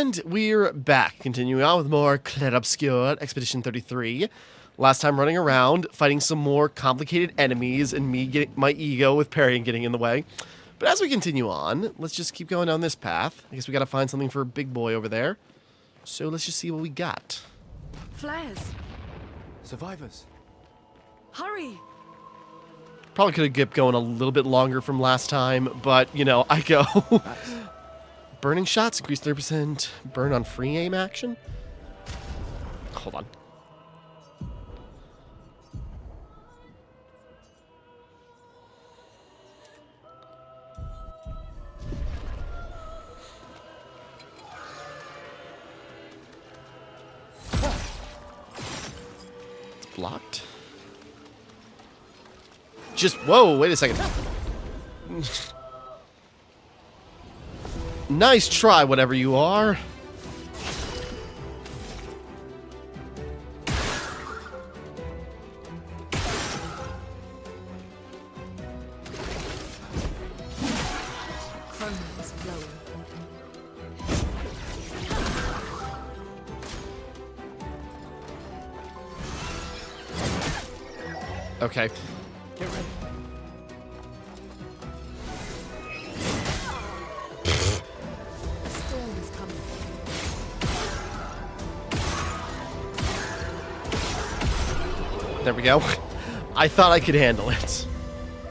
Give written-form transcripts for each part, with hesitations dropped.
And we're back, continuing on with more Clair Obscur, Expedition 33. Last time running around, fighting some more complicated enemies, and me getting my ego with parrying getting in the way. But as we continue on, let's just keep going down this path. I guess we gotta find something for Big Boy over there. So let's just see what we got. Flares! Survivors. Hurry! Probably could have kept going a little bit longer from last time, but, you know, I go. Burning shots, increase 30%. Burn on free aim action? Hold on. It's blocked. Just, whoa, wait a second. Nice try, whatever you are. Okay. Get ready. There we go. I thought I could handle it.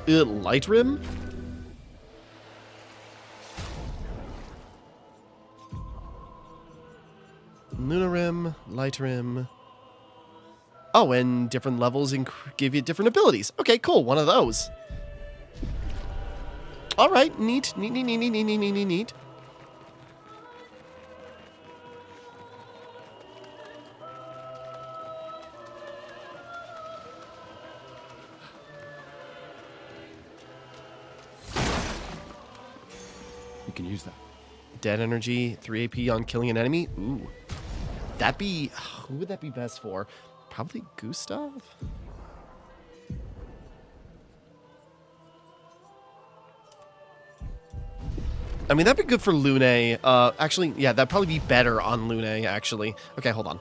Light rim? Lunar rim, light rim. Oh, and different levels give you different abilities. Okay, cool. One of those. All right, neat, neat, neat, neat, neat, neat, neat, neat, neat. You can use that. Dead energy, 3 AP on killing an enemy. Ooh. That'd be... Who would that be best for? Probably Gustav? I mean, that'd be good for Lune. Actually, yeah, that'd probably be better on Lune, actually. Okay, hold on.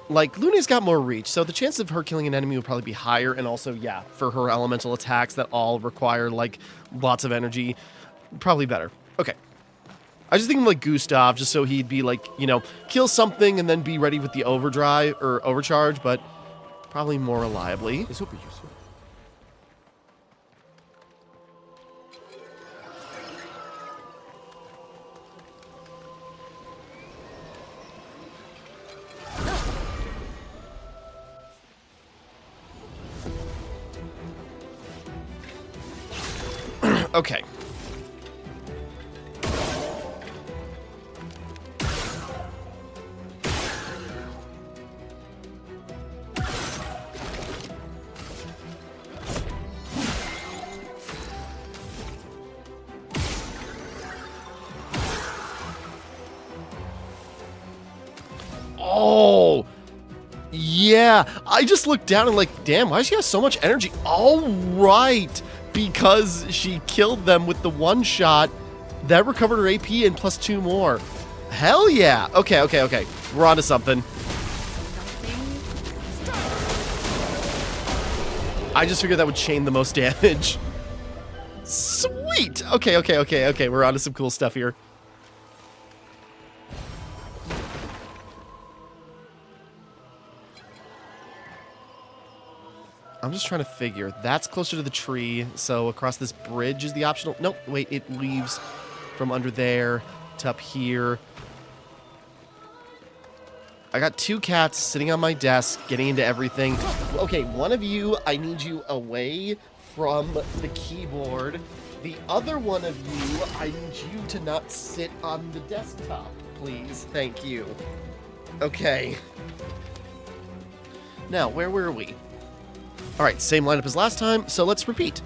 Like, Luna's got more reach, so the chance of her killing an enemy would probably be higher, and also, yeah, for her elemental attacks that all require, like, lots of energy, probably better. Okay. I just think of, like, Gustav, just so he'd be, like, you know, kill something and then be ready with the overdrive, or overcharge, but probably more reliably. This will be useful. Okay. Oh, yeah. I just looked down and like, damn, why does she have so much energy? All right. Because she killed them with the one shot. That recovered her AP and plus 2 more. Hell yeah. Okay, okay, okay. We're on to something. I just figured that would chain the most damage. Sweet. Okay, okay, okay, okay. We're on to some cool stuff here. I'm just trying to figure. That's closer to the tree, so across this bridge is the optional... Nope, wait, it leaves from under there to up here. I got 2 cats sitting on my desk, getting into everything. Okay, one of you, I need you away from the keyboard. The other one of you, I need you to not sit on the desktop, please. Thank you. Okay. Now, where were we? Alright, same lineup as last time, so let's repeat.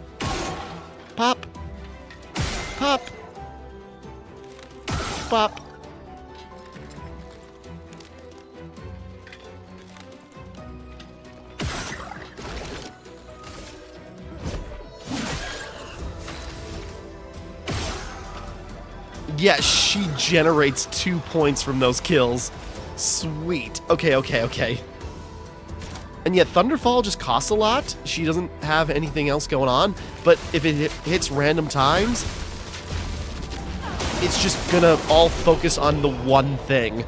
Pop. Pop. Pop. Yeah, she generates 2 points from those kills. Sweet. Okay. And yet Thunderfall just costs a lot. She doesn't have anything else going on. But if it hits random times, it's just gonna all focus on the one thing.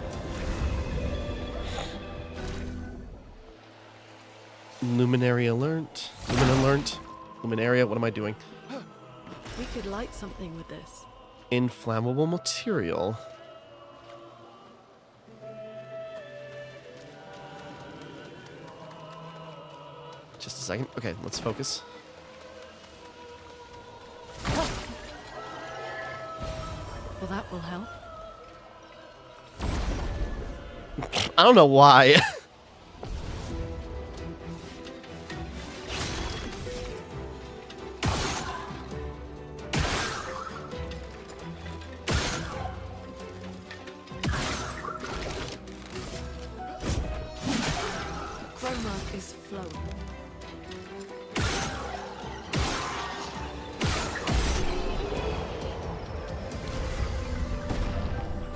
Luminary alert. Luminaria, what am I doing? We could light something with this. Inflammable material. Just a second. Okay, let's focus. Well, that will help. I don't know why. Chroma is flowing.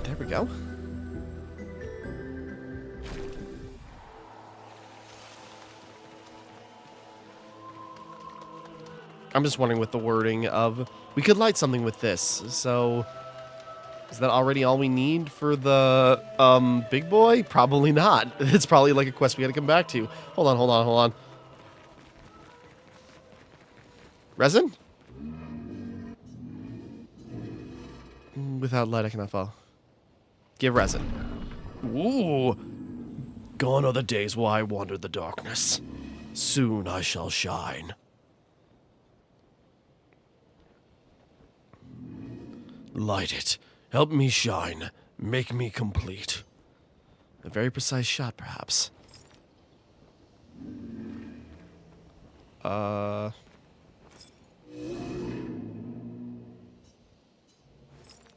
There we go. I'm just wondering with the wording of, we could light something with this, so is that already all we need for the big boy? Probably not. It's probably like a quest we gotta come back to. Hold on. Resin? Without light I cannot fall. Give resin. Ooh. Gone are the days where I wandered the darkness. Soon I shall shine. Light it. Help me shine. Make me complete. A very precise shot, perhaps.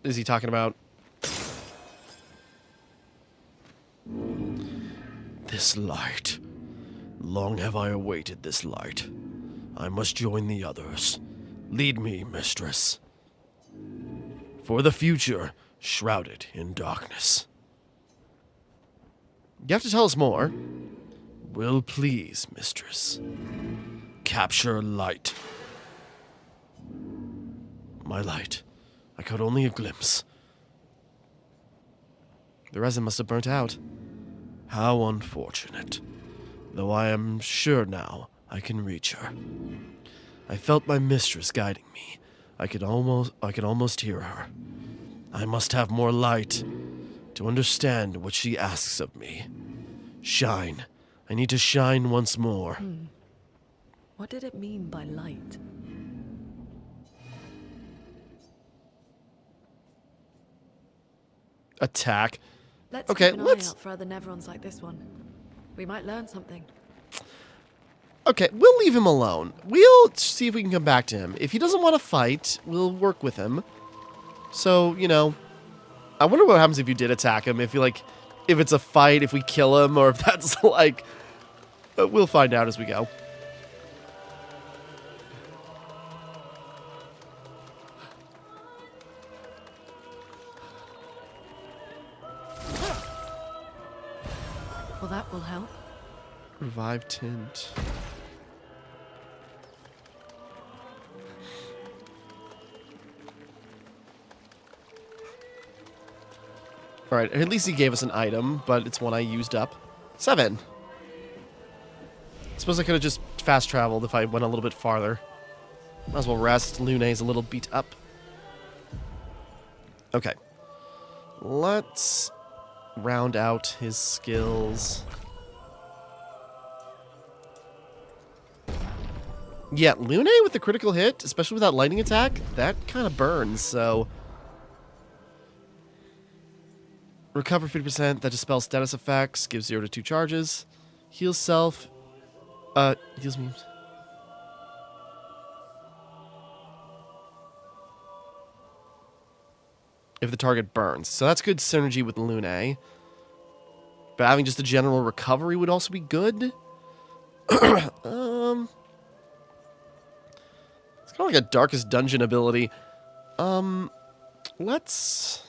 Is he talking about... This light. Long have I awaited this light. I must join the others. Lead me, mistress. For the future, shrouded in darkness. You have to tell us more. Will please, mistress. Capture light. My light. I caught only a glimpse. The resin must have burnt out. How unfortunate. Though I am sure now I can reach her. I felt my mistress guiding me. I could almost hear her. I must have more light to understand what she asks of me. Shine. I need to shine once more. What did it mean by light? Attack. Let's Okay, keep an let's... eye out for other Nevrons like this one. We might learn something. Okay, we'll leave him alone. We'll see if we can come back to him. If he doesn't want to fight, we'll work with him. So, you know, I wonder what happens if you did attack him. If it's a fight, if we kill him, or if that's like... we'll find out as we go. Well, that will help. Revive tint. Alright, at least he gave us an item, but it's one I used up. 7. Suppose I could have just fast traveled if I went a little bit farther. Might as well rest. Lune's a little beat up. Okay. Let's round out his skills. Yeah, Lune with the critical hit, especially with that lightning attack, that kind of burns, so... Recover 50%, that dispels status effects, gives 0 to 2 charges. Heals self, heals me. If the target burns. So that's good synergy with Lune. But having just a general recovery would also be good. It's kind of like a Darkest Dungeon ability. Let's...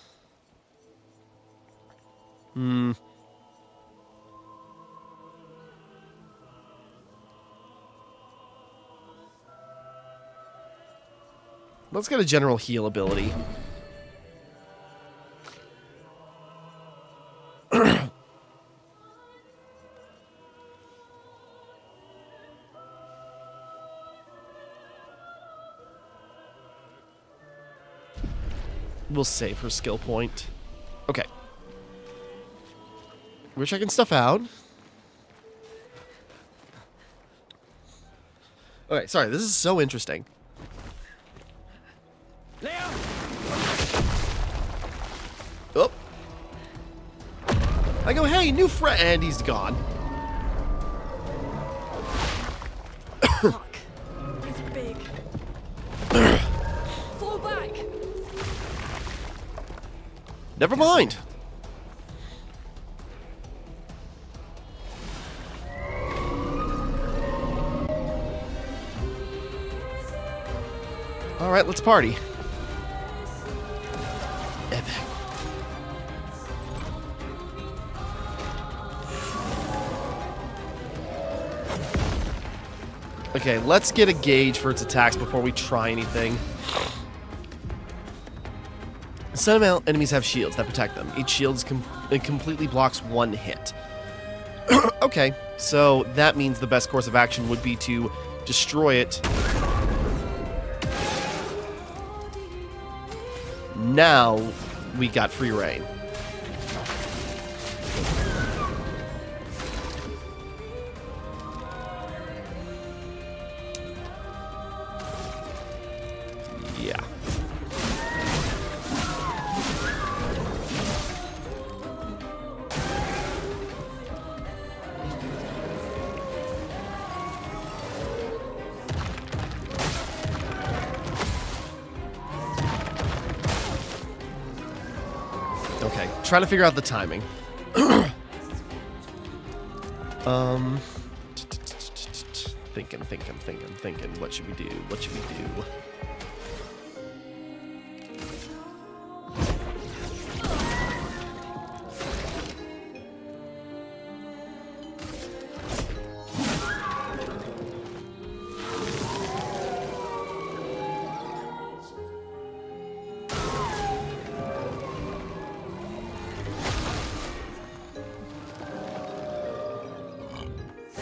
Let's get a general heal ability. We'll save her skill point. Okay. We're checking stuff out. Okay, sorry, this is so interesting. Oh. I go, hey, new friend, and he's gone. Fuck. It's big. Fall back. Never mind. All right, let's party. Epic. Okay, let's get a gauge for its attacks before we try anything. Some enemies have shields that protect them. Each shield it completely blocks one hit. Okay, so that means the best course of action would be to destroy it. Now we got free reign. Yeah. Okay, trying to figure out the timing. Thinking. What should we do? What should we do?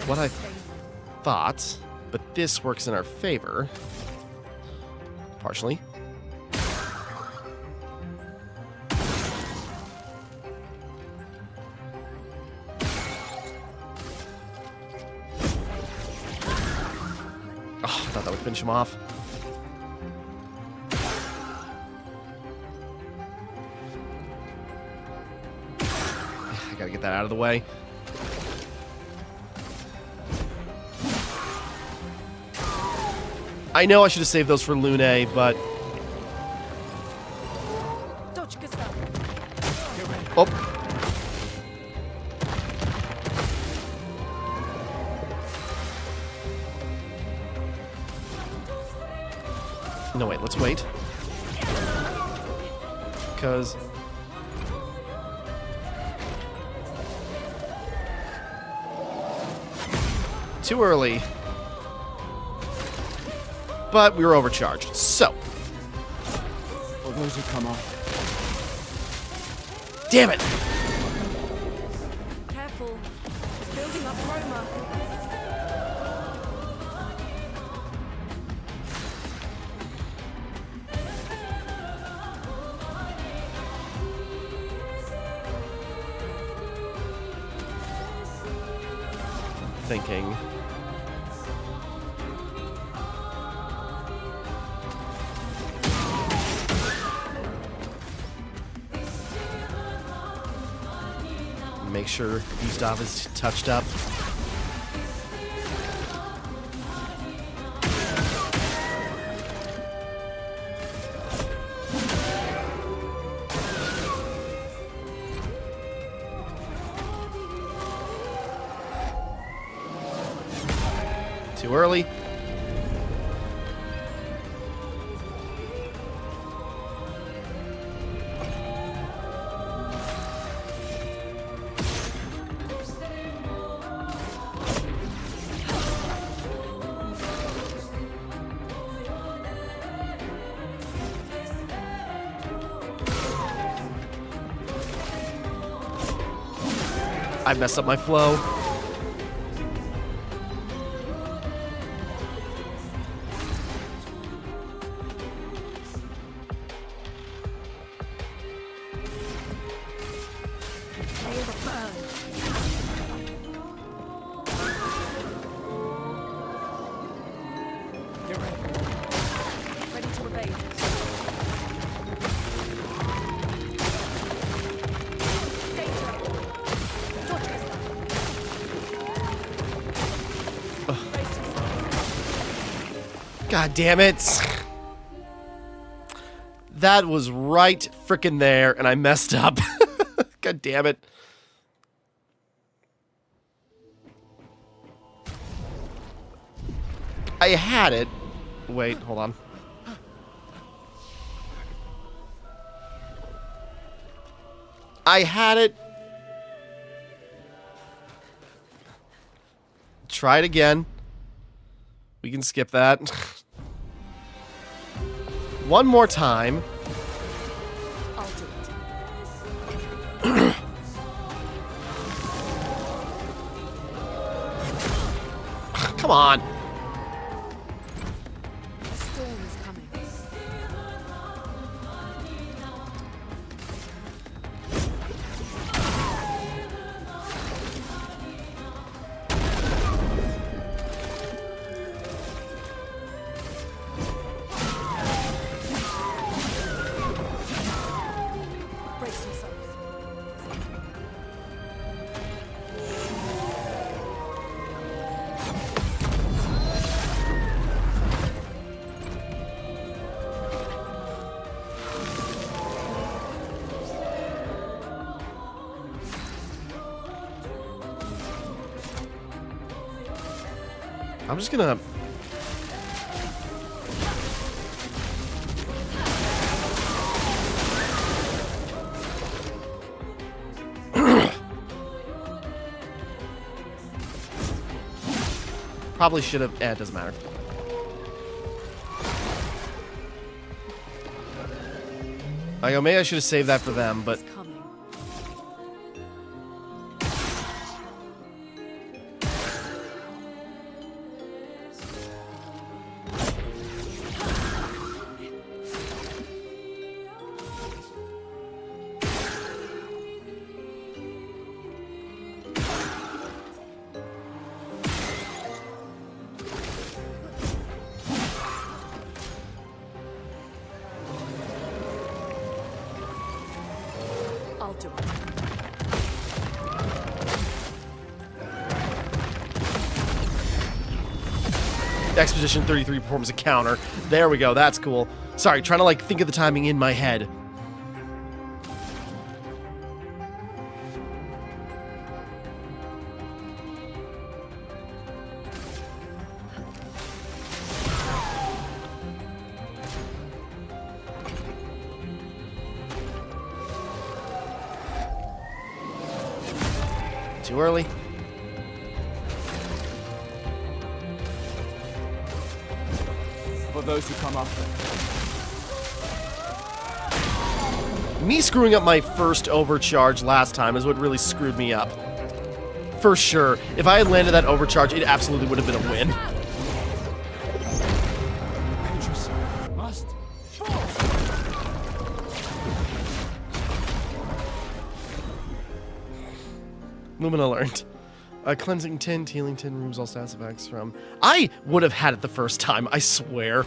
What I thought, but this works in our favor. Partially. Oh, I thought that would finish him off. I gotta get that out of the way. I know I should have saved those for Lune, but... Dodge, Gustav. Oh. No, wait, let's wait. Because... too early. But we were overcharged, so. For those who come off. Damn it! Careful. It's building up Roma. Thinking. Make sure Gustav is touched up. Too early. I messed up my flow. Feel the burn. Get ready. Ready to evade. Danger. Dorchester. Brace yourself. God damn it. That was right frickin' there, and I messed up. God damn it. I had it. Wait, hold on. I had it. Try it again. We can skip that. One more time. I'll do it. Come on. The storm is coming. Brace yourself. I'm just gonna... Probably should have... it doesn't matter. I go, maybe I should have saved that for them, but... It's coming. I'll do it. Exposition 33 performs a counter. There we go, that's cool. Sorry, trying to like think of the timing in my head. Too early. For those who come after. Me screwing up my first overcharge last time is what really screwed me up. For sure. If I had landed that overcharge, it absolutely would have been a win. Vengeance must fall. Lumina learned. Cleansing tin, healing tin, removes all stats effects from... I would have had it the first time, I swear.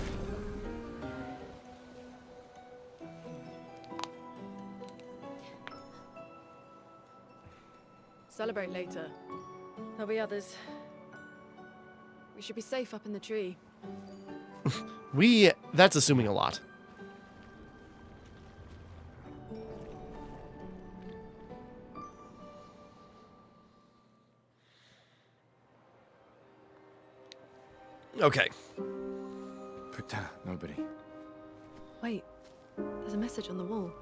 Celebrate later. There'll be others. We should be safe up in the tree. That's assuming a lot. Okay. Putain, nobody. Wait, there's a message on the wall.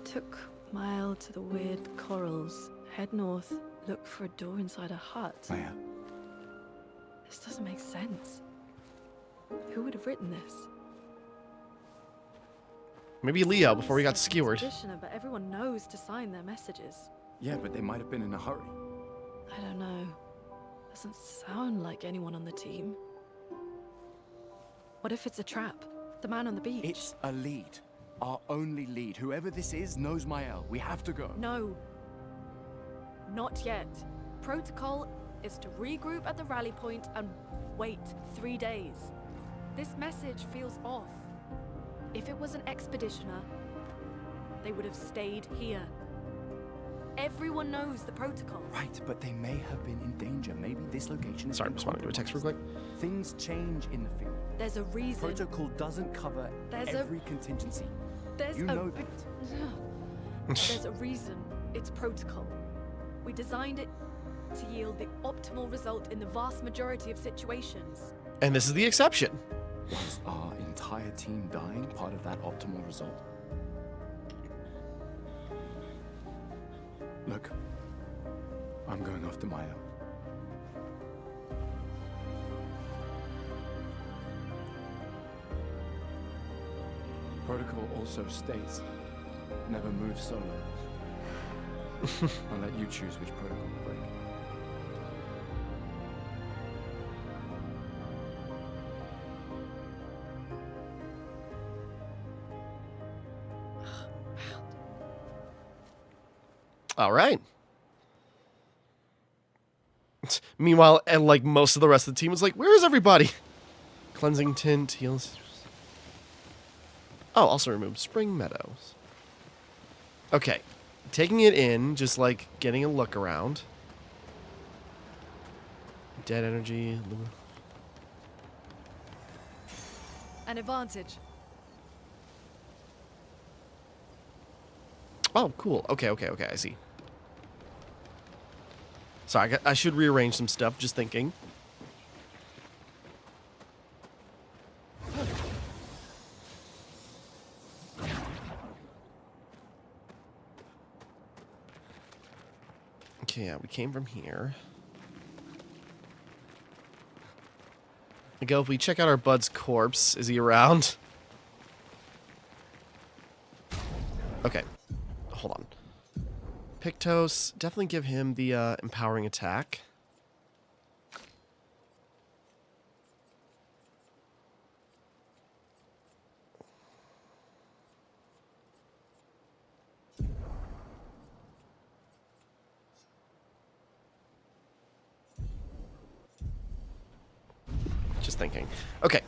Took mile to the weird corals. Head north, look for a door inside a hut. Leia. This doesn't make sense. Who would have written this? Maybe Leo before he got skewered. Traditioner, but everyone knows to sign their messages. Yeah, but they might have been in a hurry. I don't know. Doesn't sound like anyone on the team. What if it's a trap? The man on the beach? It's a lead. Our only lead. Whoever this is knows Mael. We have to go. No. Not yet. Protocol is to regroup at the rally point and wait 3 days. This message feels off. If it was an expeditioner, they would have stayed here. Everyone knows the protocol. Right, but they may have been in danger. Maybe this location is... Sorry, I'm responding to a text real quick. Things change in the field. There's a reason. Protocol doesn't cover every contingency. You know that. There's a reason it's protocol. We designed it to yield the optimal result in the vast majority of situations. And this is the exception. Was our entire team dying part of that optimal result? Look, I'm going after Mael. Protocol also states, never move solo. I'll let you choose which protocol to break. All right. Meanwhile, and like most of the rest of the team is like, where is everybody? Cleansing tint, heals. Oh, also remove Spring Meadows. Okay. Taking it in, just like getting a look around. Dead energy. An advantage. Oh, cool. Okay, I see. Sorry, I should rearrange some stuff, just thinking. Okay, yeah, we came from here. Go, if we check out our bud's corpse, is he around? Okay. Hold on. Pictos, definitely give him the empowering attack. Just thinking. Okay.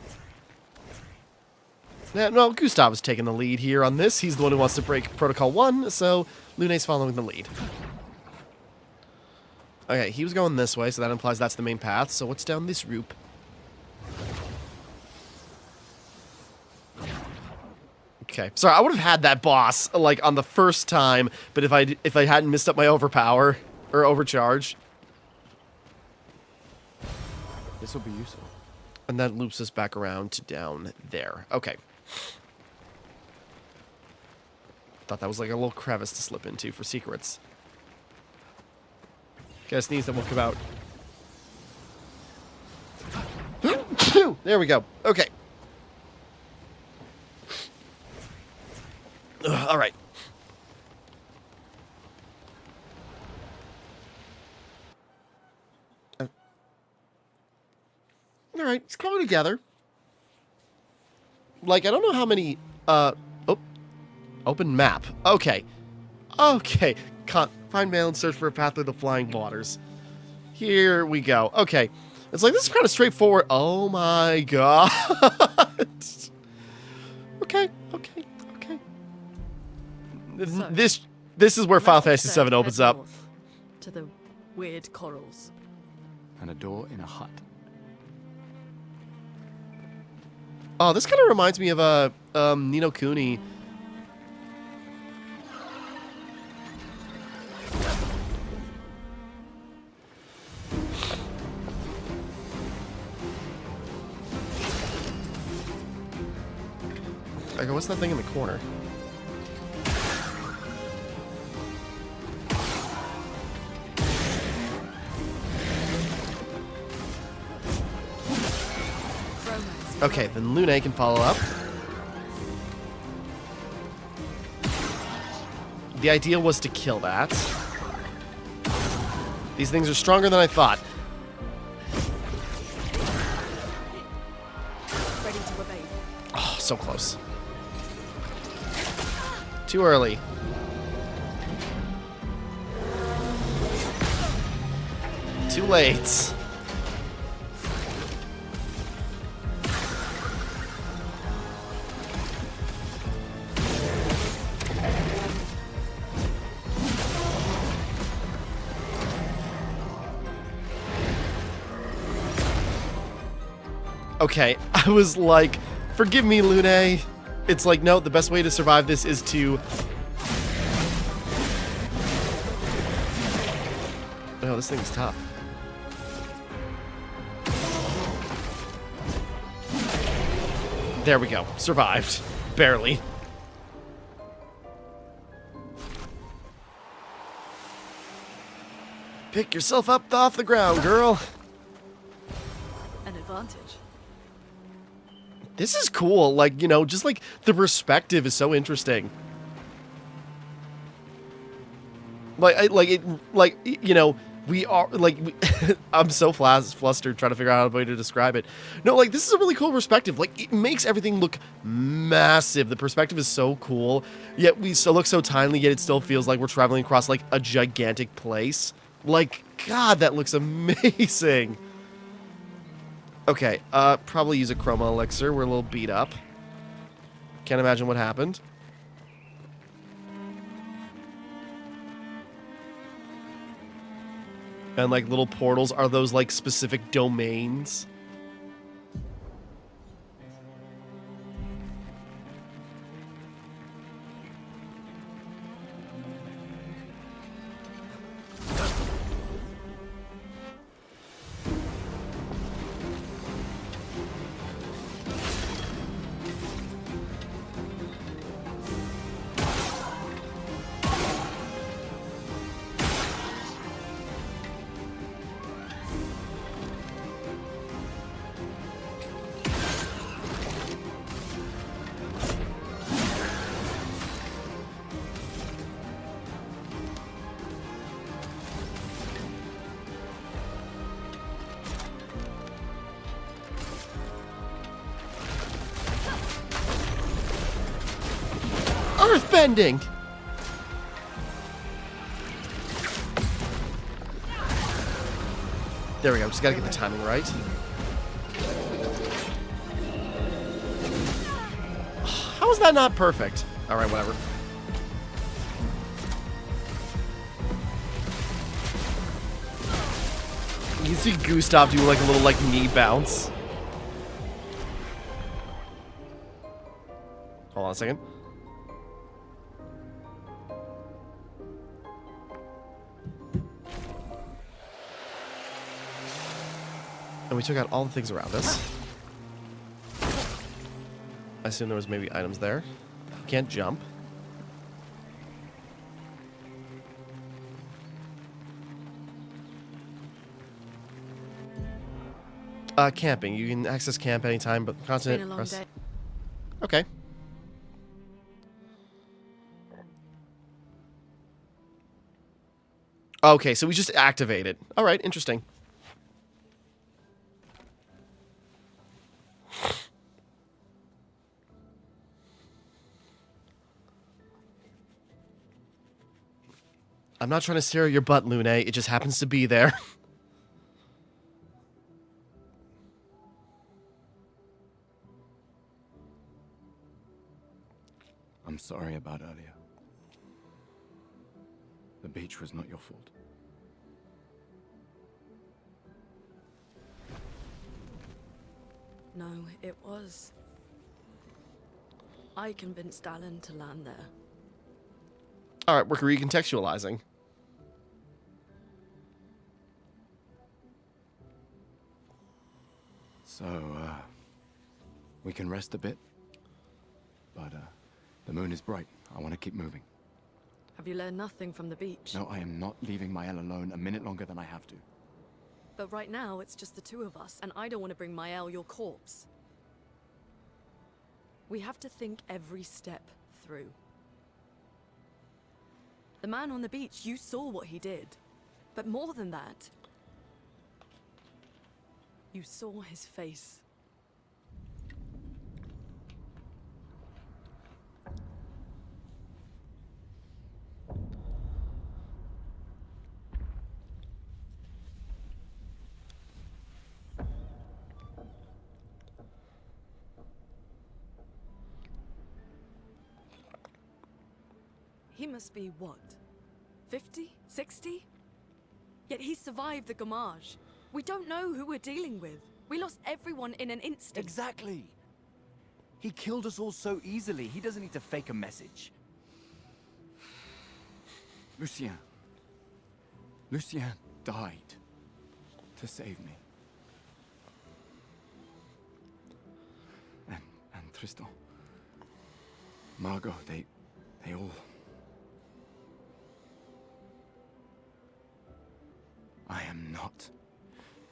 No, Gustav is taking the lead here on this. He's the one who wants to break Protocol 1, so Lune's following the lead. Okay, he was going this way, so that implies that's the main path. So what's down this route? Okay, sorry, I would have had that boss like on the first time, but if I hadn't missed up my overpower or overcharge, This will be useful. and that loops us back around to down there. Okay. Thought that was like a little crevice to slip into for secrets. Gotta sneeze, then we'll come out. There we go. Okay. All right. All right, it's coming together. Like, I don't know how many, open map. Okay. Okay. Find mail and search for a path through the flying waters. Here we go. Okay. It's like, this is kind of straightforward. Oh my god. Okay. So, This is where Final Fantasy Said VII opens head up. north to the weird corals. And a door in a hut. Oh, this kind of reminds me of Nino Kuni. Okay, what's that thing in the corner? Okay, then Lune can follow up. The idea was to kill that. These things are stronger than I thought. Ready to evade. Oh, so close. Too early. Too late. Okay, I was like, forgive me, Lune. It's like, no, the best way to survive this is to... Oh, this thing's tough. There we go. Survived. Barely. Pick yourself up off the ground, girl. An advantage. This is cool. Like, you know, just like the perspective is so interesting. Like, you know, we are like, I'm so flustered trying to figure out a way to describe it. No, like, this is a really cool perspective. Like, it makes everything look massive. The perspective is so cool. Yet we still look so tiny, yet it still feels like we're traveling across like a gigantic place. Like, God, that looks amazing. Okay, probably use a chroma elixir. We're a little beat up. Can't imagine what happened. And like little portals, are those like specific domains? Earthbending! There we go, just gotta get the timing right. How is that not perfect? Alright, whatever. You can see Gustav do like a little like knee bounce. Hold on a second. And we took out all the things around us. I assume there was maybe items there. Can't jump. Camping. You can access camp anytime, but It's been a continent long press. day. Okay. Okay, so we just activate it. All right, interesting. I'm not trying to stare at your butt, Lune. It just happens to be there. I'm sorry about earlier. The beach was not your fault. No, it was. I convinced Alan to land there. All right, we're recontextualizing. So, we can rest a bit. But, the moon is bright. I want to keep moving. Have you learned nothing from the beach? No, I am not leaving Mael alone a minute longer than I have to. But right now, it's just the two of us, and I don't want to bring Mael your corpse. We have to think every step through. The man on the beach, you saw what he did. But more than that, you saw his face. He must be what? 50? 60? Yet he survived the Gamage. We don't know who we're dealing with. We lost everyone in an instant. Exactly. He killed us all so easily. He doesn't need to fake a message. Lucien. Lucien died to save me. And Tristan. Margot, they all... I am not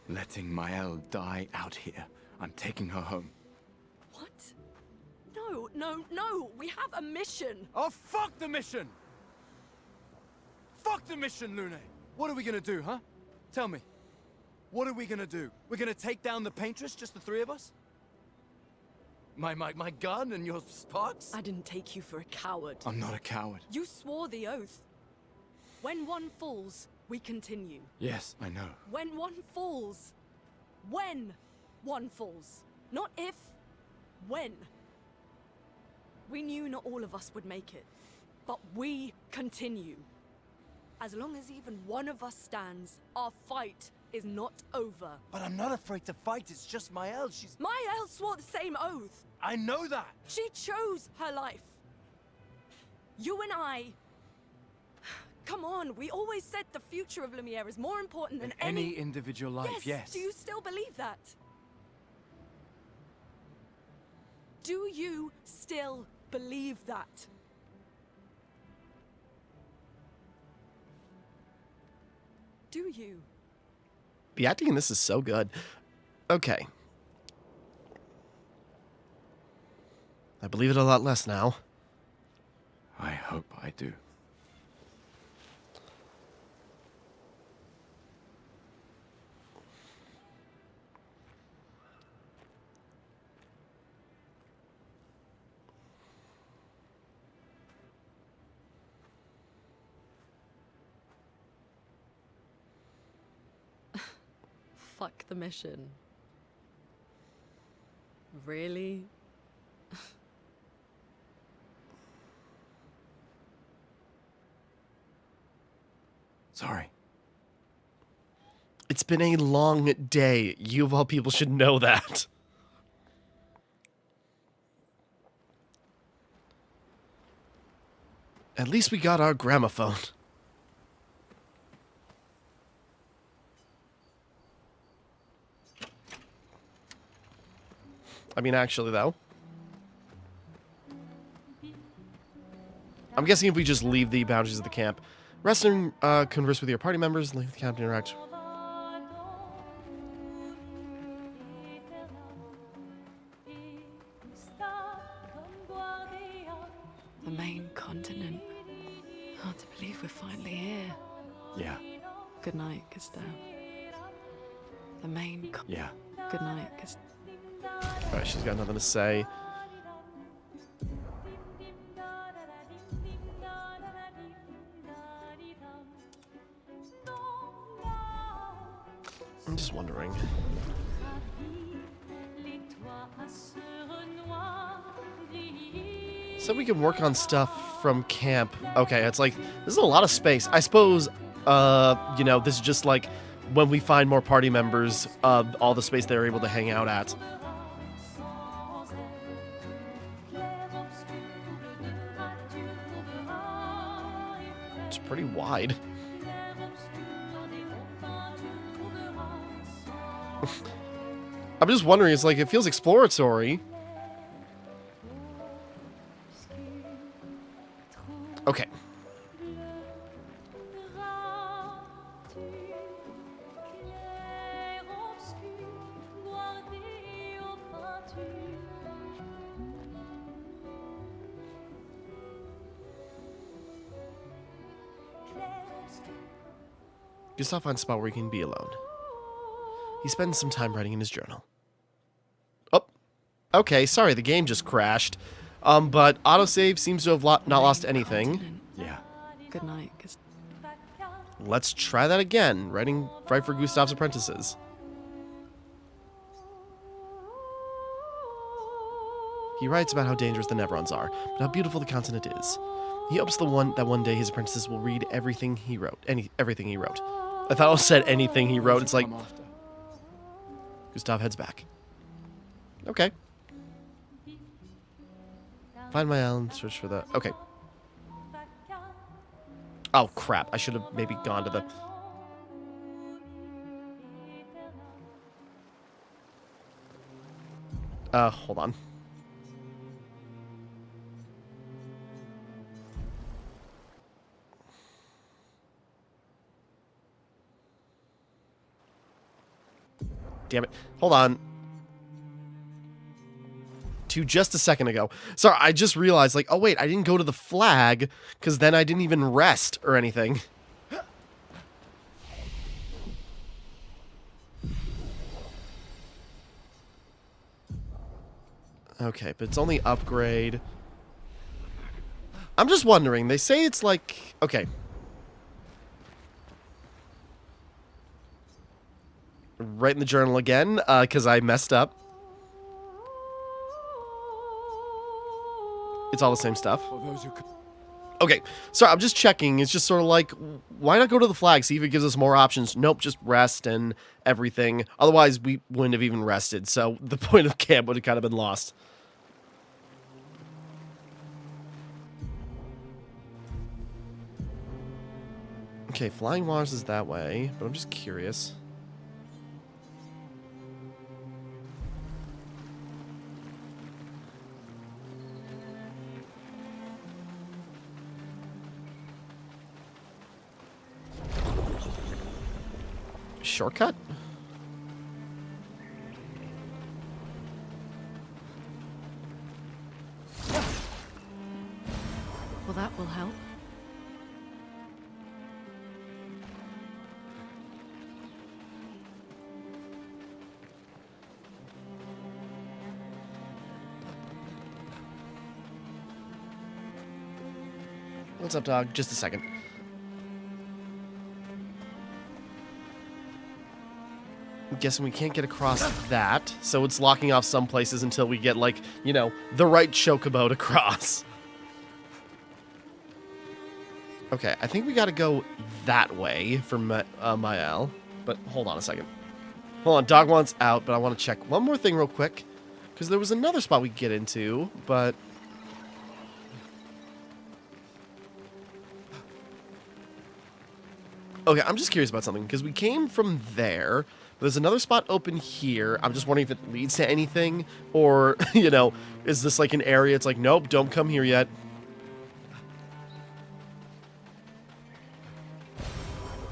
letting Maëlle die out here. I'm taking her home. What? No, no, no! We have a mission! Oh, fuck the mission! Fuck the mission, Lune! What are we gonna do, huh? Tell me. What are we gonna do? We're gonna take down the paintress, just the three of us? My gun and your sparks? I didn't take you for a coward. I'm not a coward. You swore the oath. When one falls, we continue. Yes, I know. When one falls. When one falls. Not if. When. We knew not all of us would make it. But we continue. As long as even one of us stands, our fight is not over. But I'm not afraid to fight. It's just Maëlle. She's... Maëlle swore the same oath. I know that. She chose her life. You and I... Come on, we always said the future of Lumiere is more important than Any individual life, yes. Do you still believe that? Do you still believe that? Do you? The acting in this is so good. Okay. I believe it a lot less now. I hope I do. Fuck the mission. Really? Sorry. It's been a long day. You of all people should know that. At least we got our gramophone. I mean, actually, though. I'm guessing if we just leave the boundaries of the camp, rest and converse with your party members, leave the camp to interact. The main continent. Hard to believe we're finally here. Yeah. Good night, Gustav. The main Yeah. Good night, Gustav. Alright, she's got nothing to say. I'm just wondering. So we can work on stuff from camp. Okay, it's like, this is a lot of space. I suppose, you know, this is just like when we find more party members, all the space they're able to hang out at. It's pretty wide. I'm just wondering, it's like, it feels exploratory. Okay. Gustav finds a spot where he can be alone. He spends some time writing in his journal. Oh, okay, sorry, the game just crashed. But autosave seems to have not lost anything. Yeah. Good night. Let's try that again. Write for Gustav's apprentices. He writes about how dangerous the Nevrons are, but how beautiful the continent is. He hopes that one day his apprentices will read everything he wrote. Everything he wrote. I thought I said anything he wrote. It's like... Gustav heads back. Okay. Find my island, search for the... Okay. Oh, crap. I should have maybe gone to the... hold on. Damn it. Hold on. To just a second ago. Sorry, I just realized, like, oh wait, I didn't go to the flag, because then I didn't even rest or anything. Okay, but it's only upgrade. I'm just wondering, they say it's like... Okay. Write in the journal again, because I messed up. It's all the same stuff. Okay, sorry, I'm just checking. It's just sort of like, why not go to the flag, see if it gives us more options? Nope, just rest and everything. Otherwise, we wouldn't have even rested, so the point of camp would have kind of been lost. Okay, Flying Waters is that way, but I'm just curious. Shortcut? Well, that will help. What's up, dog? Just a second. I'm guessing we can't get across that, so it's locking off some places until we get, like, you know, the right chocobo to cross. Okay, I think we gotta go that way for Mael, but hold on a second. Hold on, dog wants out, but I want to check one more thing real quick, because there was another spot we could get into, but... Okay, I'm just curious about something, because we came from there... There's another spot open here. I'm just wondering if it leads to anything, or, you know, is this like an area? It's like, nope, don't come here yet.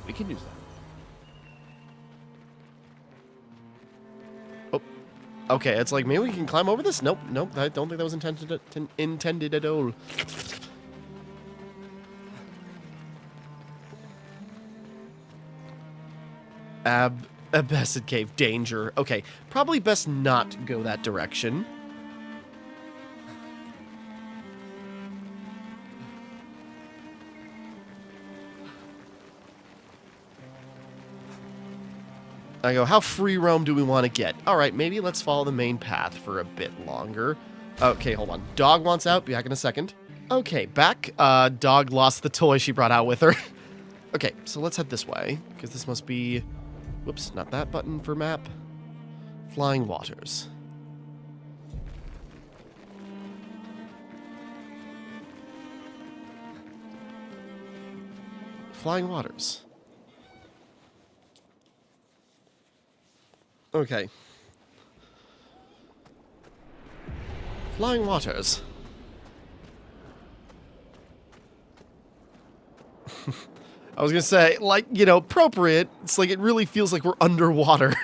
We can use that. Oh, okay. It's like maybe we can climb over this. Nope, nope. I don't think that was intended at all. Abbasid Cave, danger. Okay, probably best not go that direction. I go, how free roam do we want to get? Alright, maybe let's follow the main path for a bit longer. Okay, hold on. Dog wants out. Be back in a second. Okay, back. Dog lost the toy she brought out with her. Okay, so let's head this way, because this must be... Whoops, not that button for map. Flying Waters. Flying Waters. Okay. Flying Waters. I was gonna say, like, you know, appropriate. It's like it really feels like we're underwater.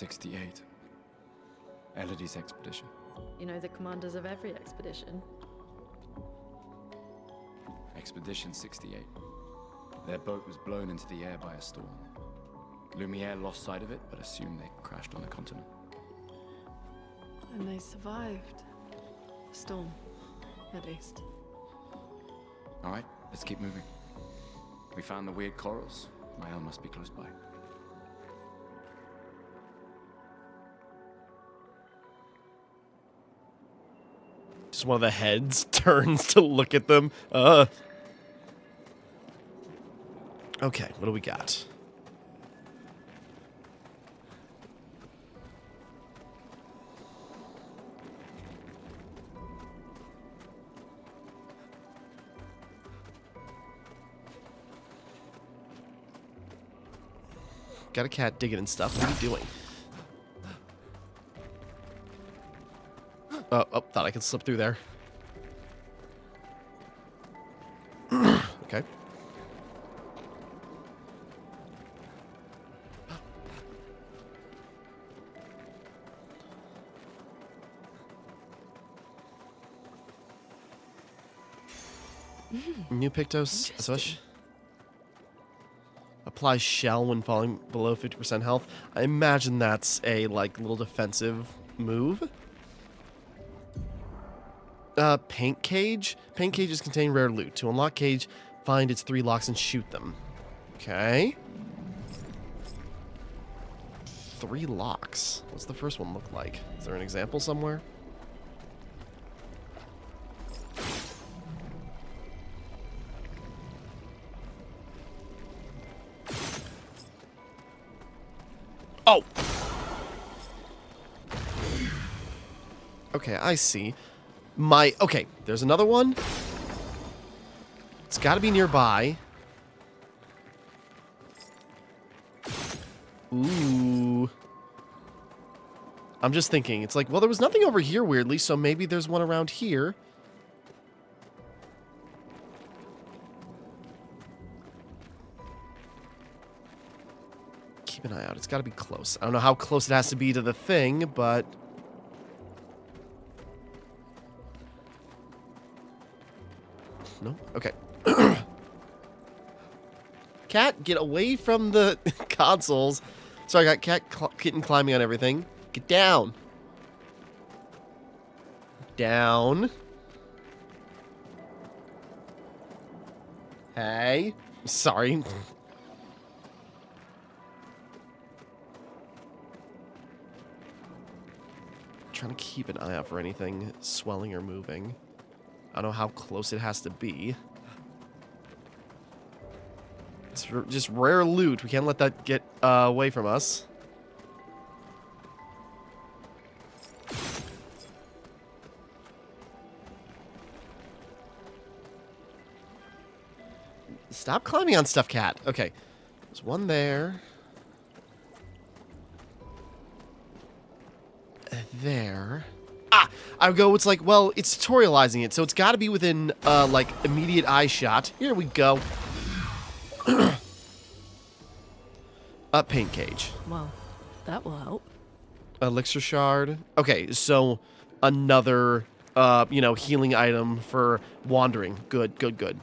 68. Elodie's expedition. You know the commanders of every expedition. Expedition 68. Their boat was blown into the air by a storm. Lumiere lost sight of it, but assumed they crashed on the continent. And they survived. The storm, at least. All right, let's keep moving. We found the weird corals. Mael must be close by. Just one of the heads turns to look at them. Okay, what do we got? Got a cat digging and stuff. What are you doing? Oh, thought I could slip through there. Okay. New Pictos, Swish. Apply shell when falling below 50% health. I imagine that's a, like, little defensive move. Paint Cage. Paint cages contain rare loot. To unlock cage, find its 3 locks and shoot them. Okay. 3 locks. What's the first one look like? Is there an example somewhere? Oh! Okay, I see. Okay, there's another one. It's got to be nearby. Ooh. I'm just thinking. It's like, well, there was nothing over here weirdly, so maybe there's one around here. Keep an eye out. It's got to be close. I don't know how close it has to be to the thing, but... No? Okay. Cat, get away from the consoles. Sorry, I got cat kitten climbing on everything. Get down. Down. Hey. Sorry. Trying to keep an eye out for anything swelling or moving. I don't know how close it has to be. It's just rare loot. We can't let that get away from us. Stop climbing on stuff, cat. Okay. There's one there. There. Ah! I go, it's like, well, it's tutorializing it, so it's got to be within, like, immediate eye shot. Here we go. Paint cage. Well, that will help. Elixir shard. Okay, so another, healing item for wandering. Good, good, good.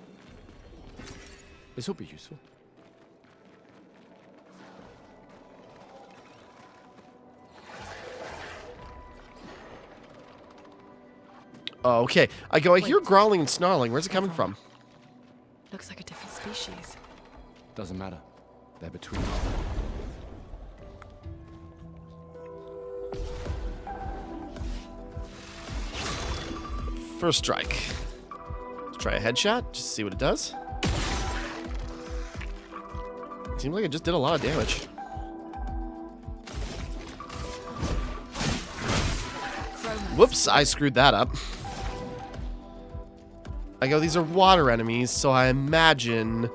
This will be useful. Okay, I hear growling and snarling. Where's it coming from? Looks like a different species. Doesn't matter. They're between. First strike. Let's try a headshot, just to see what it does. Seems like it just did a lot of damage. Whoops, I screwed that up. These are water enemies, so I imagine,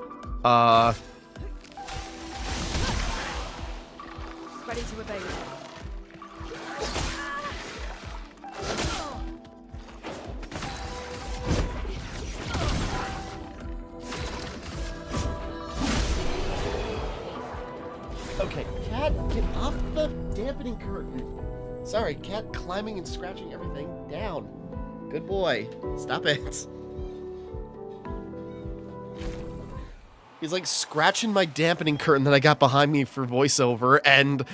Ready to evade. Okay, cat, get off the dampening curtain. Sorry, cat climbing and scratching everything down. Good boy. Stop it. He's like scratching my dampening curtain that I got behind me for voiceover, and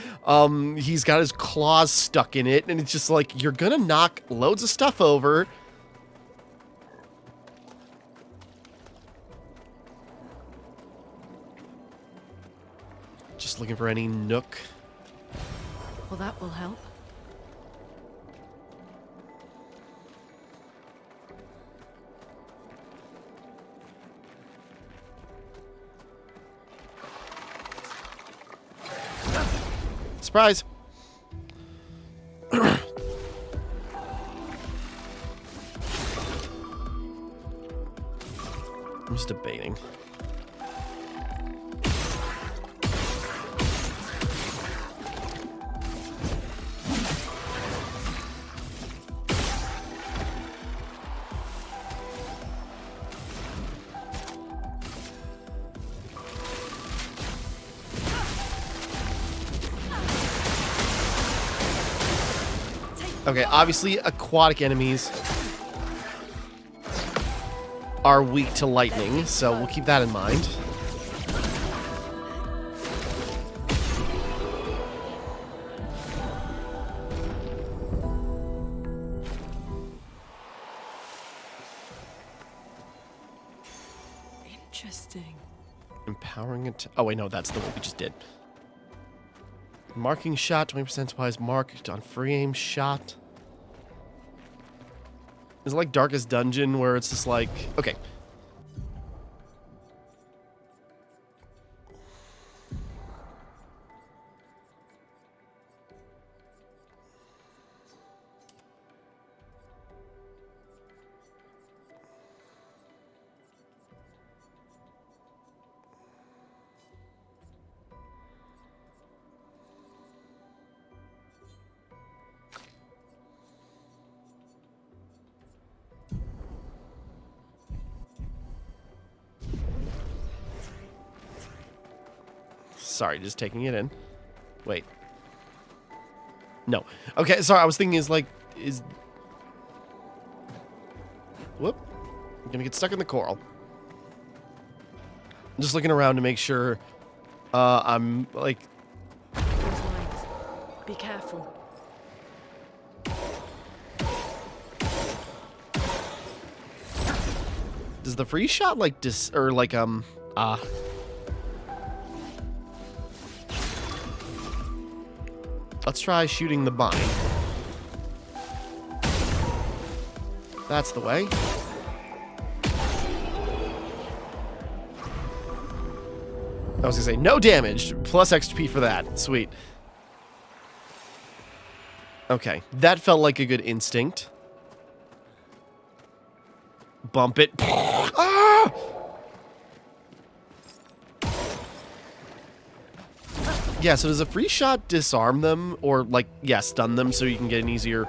he's got his claws stuck in it, and it's just like, you're gonna knock loads of stuff over. Just looking for any nook. Well, that will help. Surprise! I'm just debating. Okay, obviously aquatic enemies are weak to lightning, so we'll keep that in mind. Interesting. Empowering it. Oh, wait, no, that's the one we just did. Marking shot, 20% wise marked on free aim shot. Is it like Darkest Dungeon where it's just like, okay. Sorry, just taking it in. Wait. No. Okay, sorry, I was thinking whoop. I'm gonna get stuck in the coral. I'm just looking around to make sure I'm like... Those lines. Be careful. Does the free shot like let's try shooting the bind. That's the way. I was gonna say no damage, plus XP for that. Sweet. Okay, that felt like a good instinct. Bump it. Ah! Yeah, so does a free shot disarm them? Or, like, yeah, stun them so you can get an easier...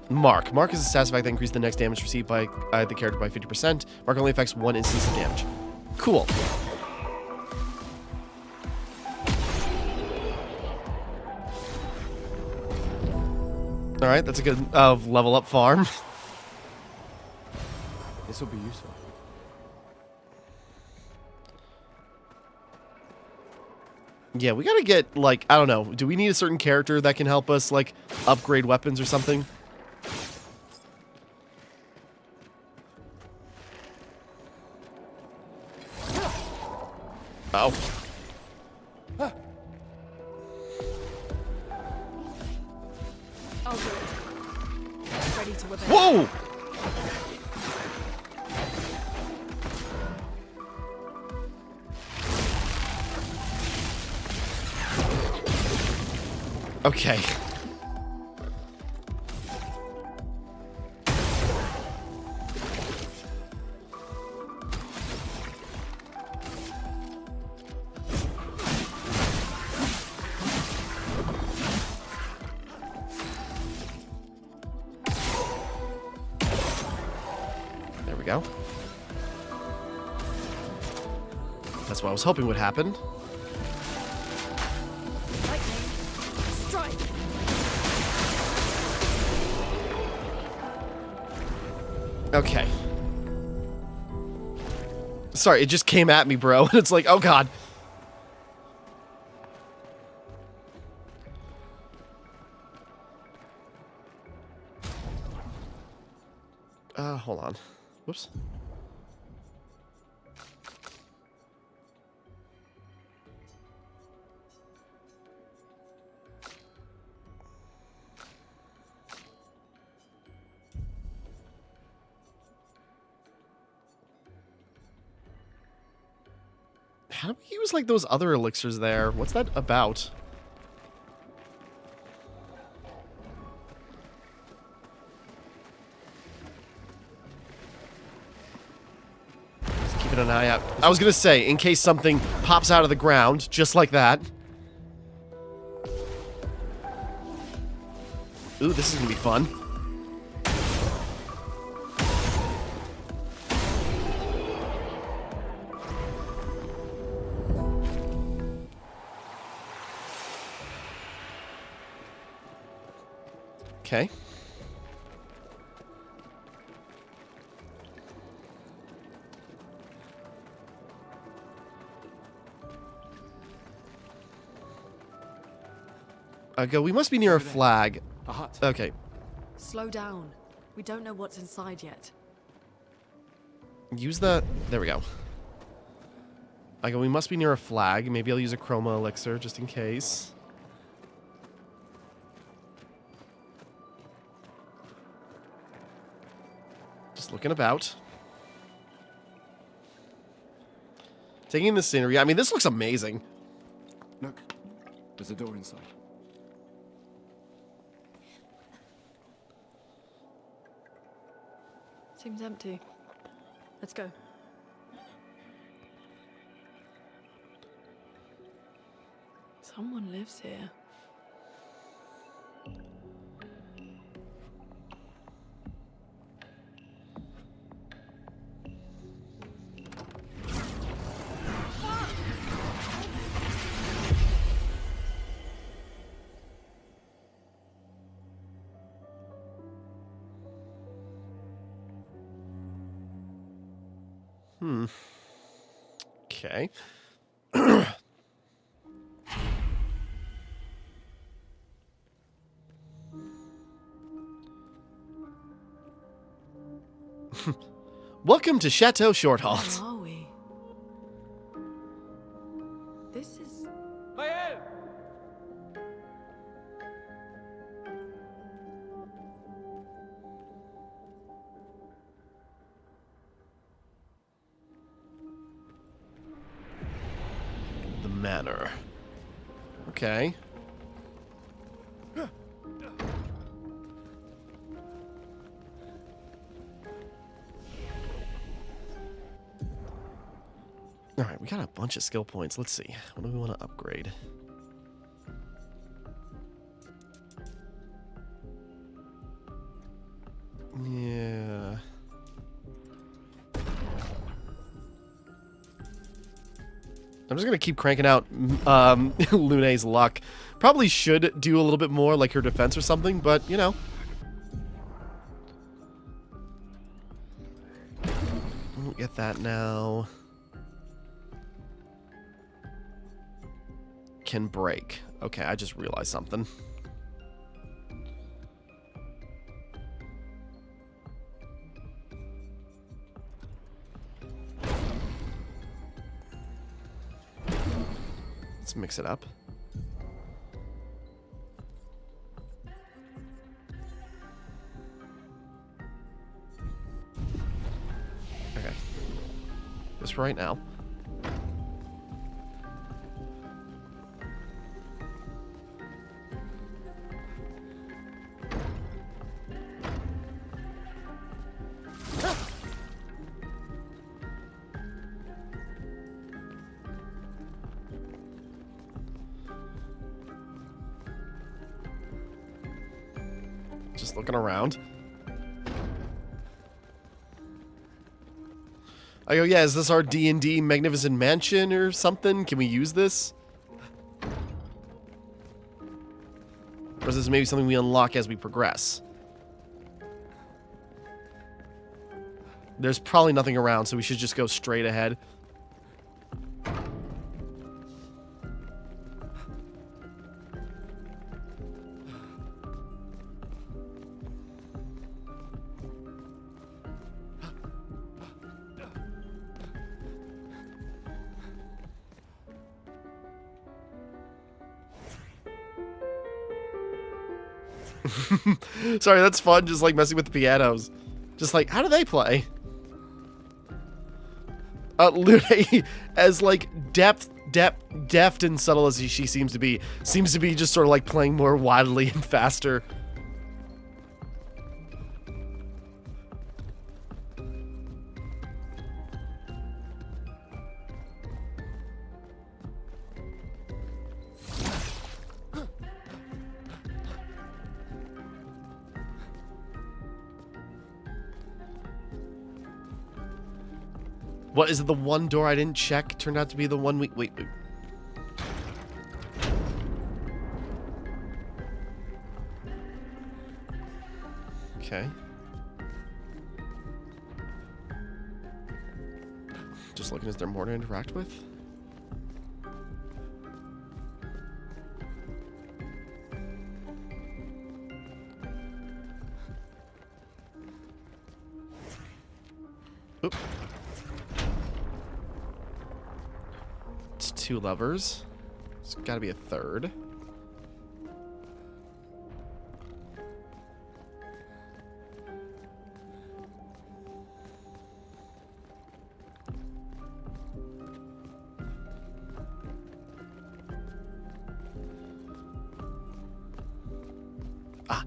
Mark. Mark is a status effect that increases the next damage received by the character by 50%. Mark only affects one instance of damage. Cool. Alright, that's a good level up farm. This will be useful. Yeah, we gotta get, like, I don't know. Do we need a certain character that can help us, like, upgrade weapons or something? Oh. I'll do it. Ready to whip it. Whoa! Okay. There we go. That's what I was hoping would happen. Lightning. Strike. Okay. Sorry, it just came at me, bro. And it's like, oh god. Hold on. Whoops. How do we use, like, those other elixirs there? What's that about? Just keeping an eye out. I was gonna say, in case something pops out of the ground, just like that. Ooh, this is gonna be fun. Okay. Go. We must be near a flag. A hut. Okay. Slow down. We don't know what's inside yet. Use the... There we go. I go. We must be near a flag. Maybe I'll use a chroma elixir just in case. Just looking about. Taking in the scenery. I mean, this looks amazing. Look, there's a door inside. Seems empty. Let's go. Someone lives here. Okay. Welcome to Chateau Shorthalt. Where are we? This is... Mael! The manor. Okay. Alright, we got a bunch of skill points. Let's see. What do we want to upgrade? Yeah. I'm just gonna keep cranking out Lune's luck. Probably should do a little bit more, like her defense or something, but, you know. We'll get that now. Can break. Okay, I just realized something. Let's mix it up. Okay. Just right now. Just looking around. I go, yeah, is this our D&D Magnificent Mansion or something? Can we use this? Or is this maybe something we unlock as we progress? There's probably nothing around, so we should just go straight ahead. Sorry, that's fun, just like messing with the pianos. Just like, how do they play? Lune, as like deft and subtle as she seems to be just sort of like playing more wildly and faster. What is it? The one door I didn't check turned out to be the one we... Wait. Okay. Just looking, is there more to interact with? Oop. It's 2 levers. There's gotta be a third. Ah.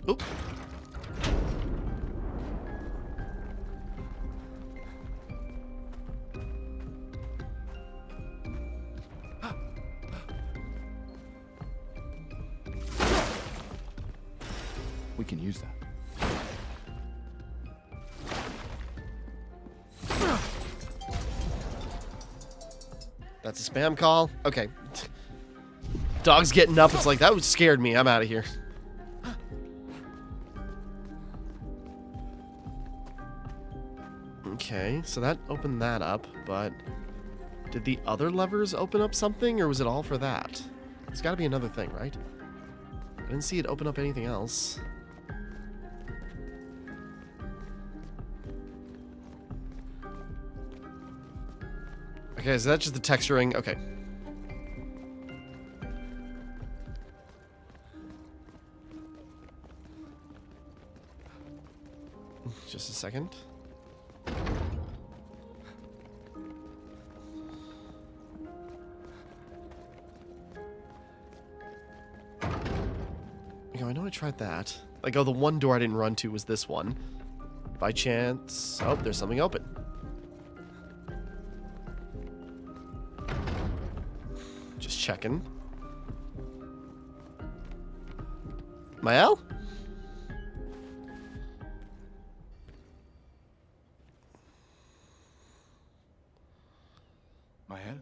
Oop. We can use that. That's a spam call? Okay. Dog's getting up. It's like, that scared me. I'm out of here. Okay, so that opened that up, but did the other levers open up something, or was it all for that? It's got to be another thing, right? I didn't see it open up anything else. Okay, so that's just the texturing. Okay. Just a second. I know I tried that. Like, oh, the one door I didn't run to was this one. By chance... Oh, there's something open. Just checking. Mael? Mael?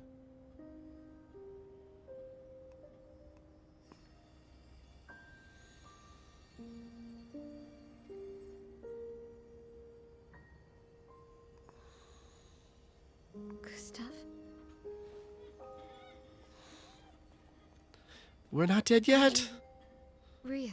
Gustav? We're not dead yet? Real.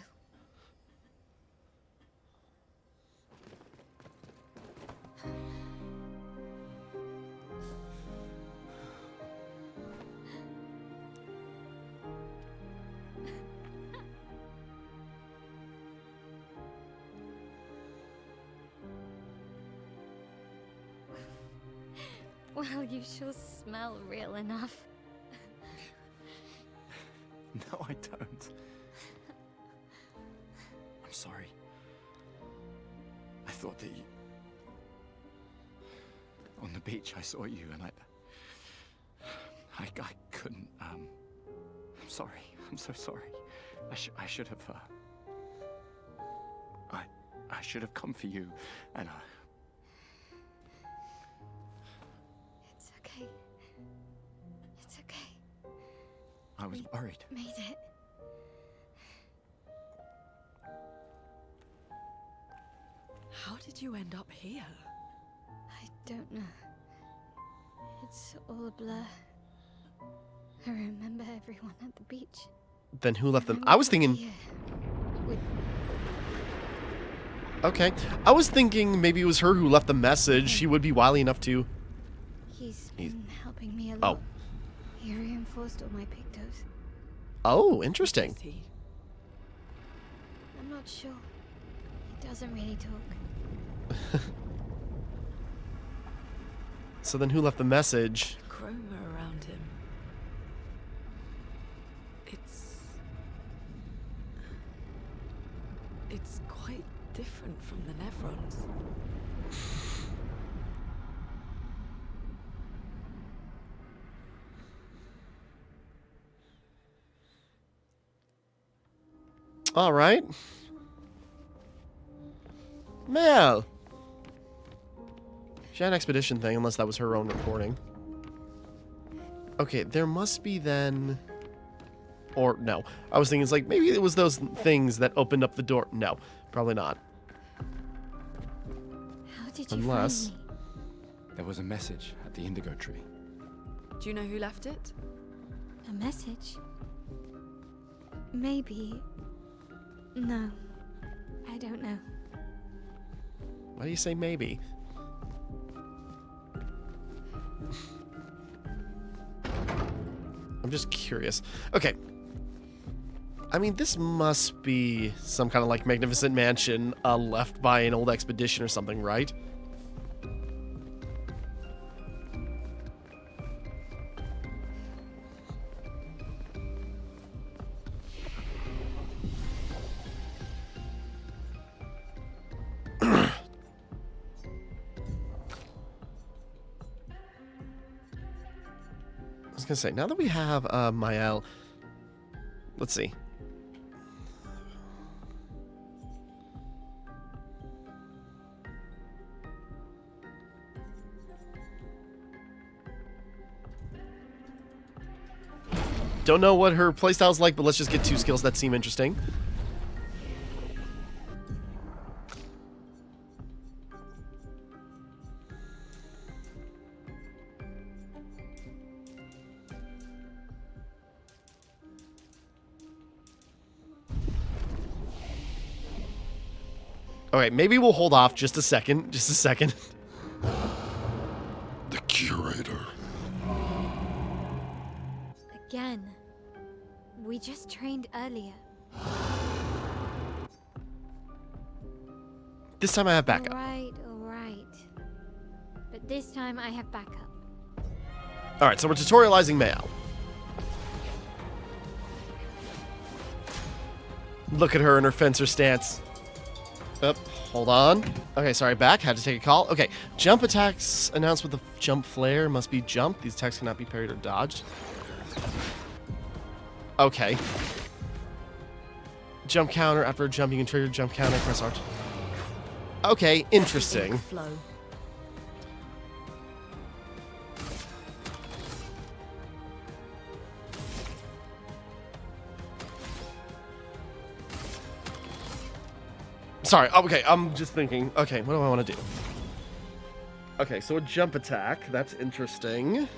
Well, you sure smell real enough. No, I don't. I'm sorry. I thought that on the beach, I saw you, and I couldn't. I'm sorry. I'm so sorry. I should have. I should have come for you, and It's okay. It's okay. I was worried. Made it. How did you end up here? I don't know. It's all a blur. I remember everyone at the beach. Then who left them? I was thinking... Yeah. With Okay. I was thinking maybe it was her who left the message. She would be wily enough to... He's been helping me a lot. He reinforced all my pictos. Oh, interesting. Is he? I'm not sure. He doesn't really talk. So then who left the message? Chroma around him. It's quite different from the Nevrons. All right. Mel. She had an expedition thing, unless that was her own recording. Okay, there must be then... Or, no. I was thinking, it's like, maybe it was those things that opened up the door. No, probably not. How did you Unless... find me? There was a message at the indigo tree. Do you know who left it? A message? Maybe. No. I don't know. Why do you say maybe? I'm just curious. Okay. I mean, this must be some kind of like magnificent mansion left by an old expedition or something, right? I was gonna say, now that we have Mael, let's see. Don't know what her playstyle's like, but let's just get 2 skills that seem interesting. Okay, maybe we'll hold off just a second. Just a second. The curator. Again. We just trained earlier. This time I have backup. Alright. But this time I have backup. Alright, so we're tutorializing Mael. Look at her in her fencer stance. Up, hold on. Okay, sorry, back. Had to take a call. Okay, jump attacks announced with the jump flare must be jumped. These attacks cannot be parried or dodged. Okay. Jump counter. After jumping and trigger jump counter, press R. Okay, interesting. Flow. Sorry, okay, I'm just thinking. Okay, what do I want to do? Okay, so a jump attack. That's interesting.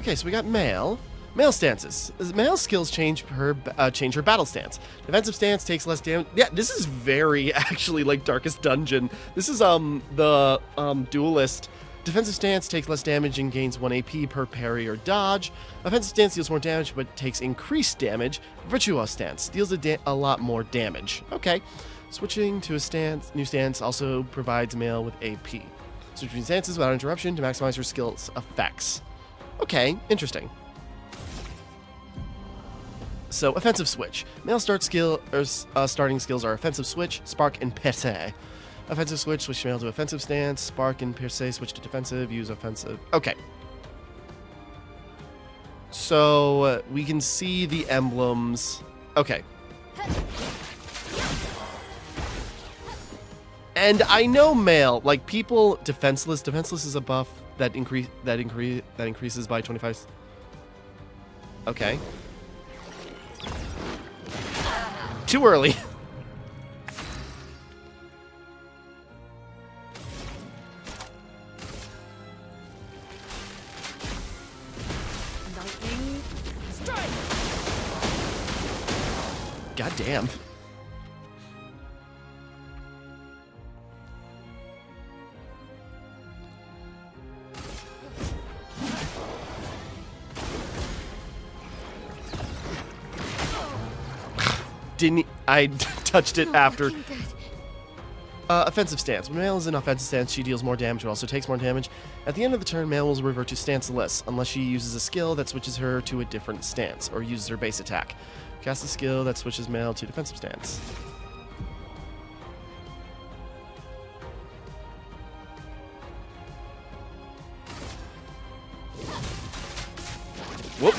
Okay, so we got Mael. Mael stances. Mael's skills change her battle stance. Defensive stance takes less damage. Yeah, this is very actually like Darkest Dungeon. This is the duelist Defensive stance takes less damage and gains 1 AP per parry or dodge. Offensive stance deals more damage but takes increased damage. Virtuoso stance deals a lot more damage. Okay. Switching to a new stance also provides Mail with AP. Switch between stances without interruption to maximize her skill's effects. Okay, interesting. So, offensive switch. Mail starting skills are offensive switch, spark, and perce. Offensive switch Mail to offensive stance, spark and perce switch to defensive, use offensive. Okay. So, we can see the emblems. Okay. And I know Mail, like people defenseless. Defenseless is a buff that increases by 25. Okay. Too early. Lightning strike. God damn. I touched it after. Offensive stance. When Mail is in offensive stance, she deals more damage but also takes more damage. At the end of the turn, Mail will revert to stanceless, unless she uses a skill that switches her to a different stance, or uses her base attack. Cast a skill that switches Mail to defensive stance. Whoop.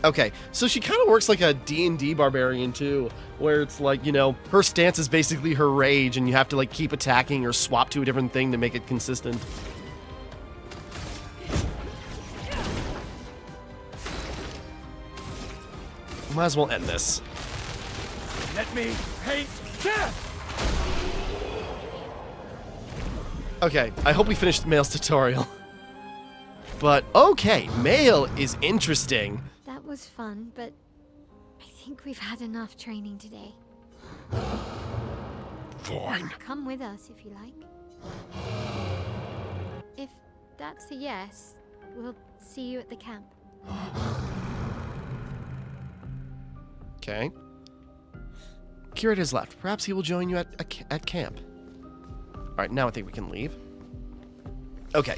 Okay, so she kind of works like a D&D barbarian too, where it's like, you know, her stance is basically her rage and you have to like keep attacking or swap to a different thing to make it consistent. Might as well end this. Let me paint death! Okay, I hope we finished Mail's tutorial. But okay, Mail is interesting. That was fun, but I think we've had enough training today. Fine. Come with us if you like. If that's a yes, we'll see you at the camp. Okay. Curate has left. Perhaps he will join you at camp. Alright, now I think we can leave. Okay.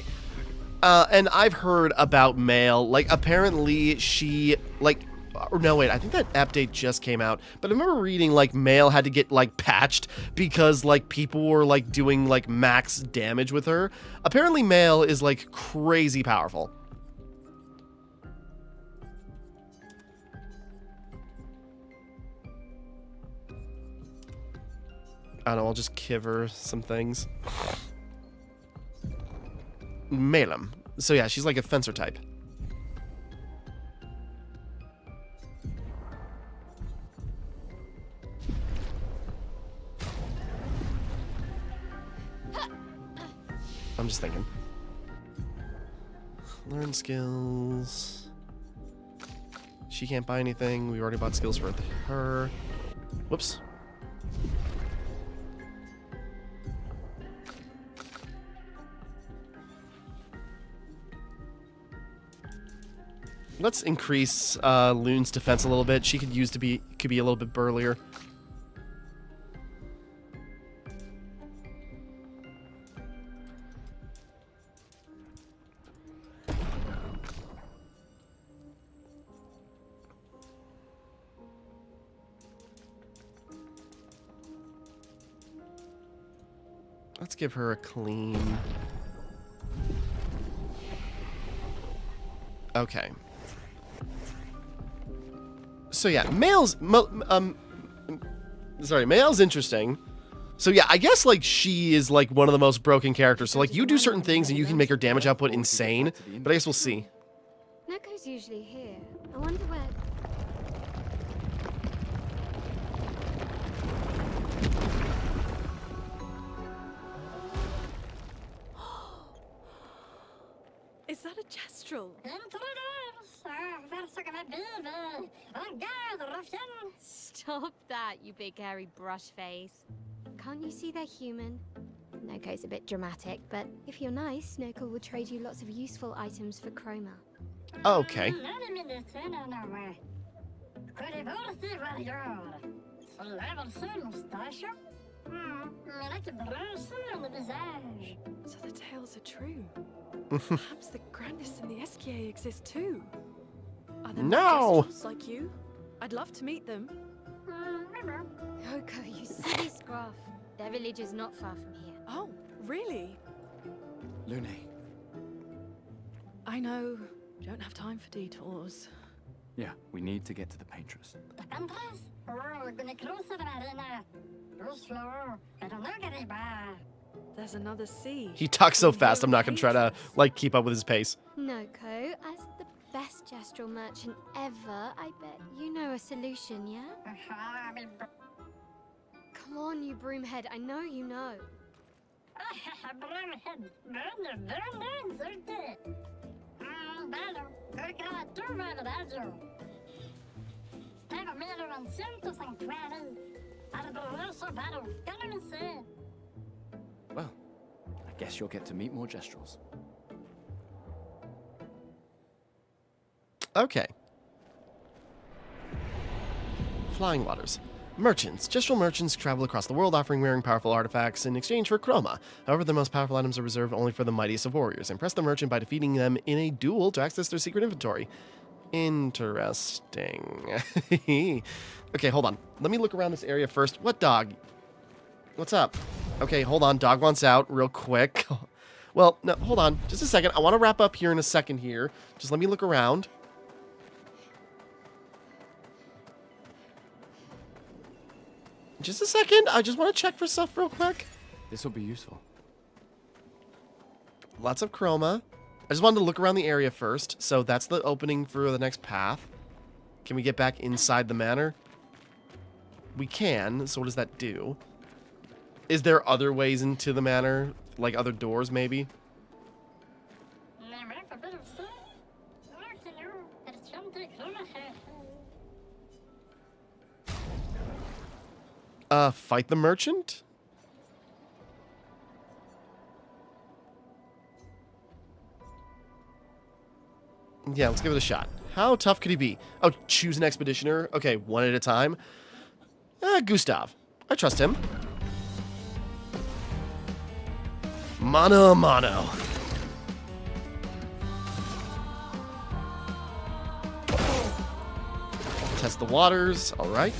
And I've heard about Mail. Like, apparently she, like... Or no, wait, I think that update just came out. But I remember reading, like, Mail had to get, like, patched because, like, people were, like, doing, like, max damage with her. Apparently Mail is, like, crazy powerful. I don't know, I'll just give her some things. Malem. So yeah, she's like a fencer type. I'm just thinking. Learn skills. She can't buy anything. We already bought skills for her. Whoops. Let's increase Loon's defense a little bit. She could be a little bit burlier. Let's give her a clean. Okay. So yeah, Mail's interesting. So yeah, I guess like she is like one of the most broken characters. So like you do certain things and you can make her damage output insane. But I guess we'll see. Neko's usually here. I wonder where... Is that a Kestrel? Stop that, you big hairy brush face. Can't you see they're human? Noko's a bit dramatic, but if you're nice, Noko will trade you lots of useful items for Chroma. Okay. So the tales are true. Perhaps the grandest in the SKA exist too. Are there No! Kestrels like you? I'd love to meet them. Noko, you silly scruff. Their village is not far from here. Oh, really? Lune, I know. Don't have time for detours. yeah, we need to get to the Paintress. There's another sea. He talks so From fast, here I'm not going to try to, Paintress. like, keep up with his pace. Noko, as the best gestural merchant ever, I bet you know a solution, yeah? Come on, you broomhead, I know you know. Well, I guess you'll get to meet more Gestrels. Okay. Flying Waters. Merchants. Gestural merchants travel across the world offering rare and powerful artifacts in exchange for chroma. However, the most powerful items are reserved only for the mightiest of warriors. Impress the merchant by defeating them in a duel to access their secret inventory. Interesting. Okay, hold on. Let me look around this area first. What dog? What's up? Okay, hold on. Dog wants out real quick. Well, no, hold on. Just a second. I want to wrap up here in a second here. Just let me look around. Just a second. I just want to check for stuff real quick. This will be useful. Lots of chroma. I just wanted to look around the area first. So that's the opening for the next path. Can we get back inside the manor? We can. So what does that do? Is there other ways into the manor? Like other doors, maybe? Fight the merchant? Yeah, let's give it a shot. How tough could he be? Oh, choose an expeditioner? Okay, one at a time. Gustav. I trust him. Mano a mano. Test the waters. All right.